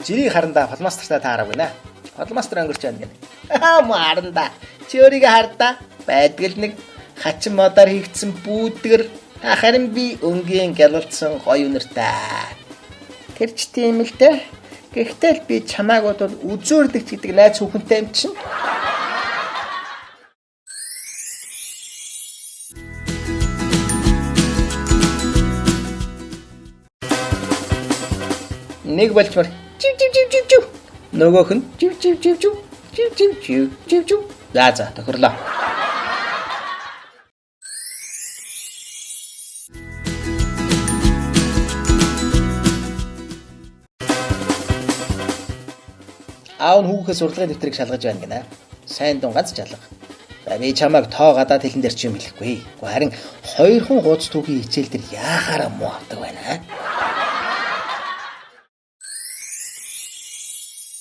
Жирийг харандаа фалмастартаа таарав гинэ. Фалмастер өнгөрч байна гинэ. Аа муу харандаа. Чи өөрийгөө хардаа. Байдаг л нэг хачин модоор хийгдсэн бүүдгэр. Харин би өнгийн гялалцсан гоё үнэртэй. Тэр ч тийм л дээ. Гэхдээ л би чамааг бол үзөөрдөгч гэдэг найз хүүхэнтэй юм чинь. Нэг болчмор чив чив чив чив чив. Нөгөөх нь чив чив чив чив чив чив чив чив чив. За тохирлоо. Аав нь хүүхээс урлагийн дэвтрийг шалгаж байна гинэ. Сайн дун ганц жалга. Би чамайг тоо гадаад хэлэн дээр ч юм хэлэхгүй. Харин хоёр хон хуудас түүхийн хичээл дээр яахаараа муу авдаг байна.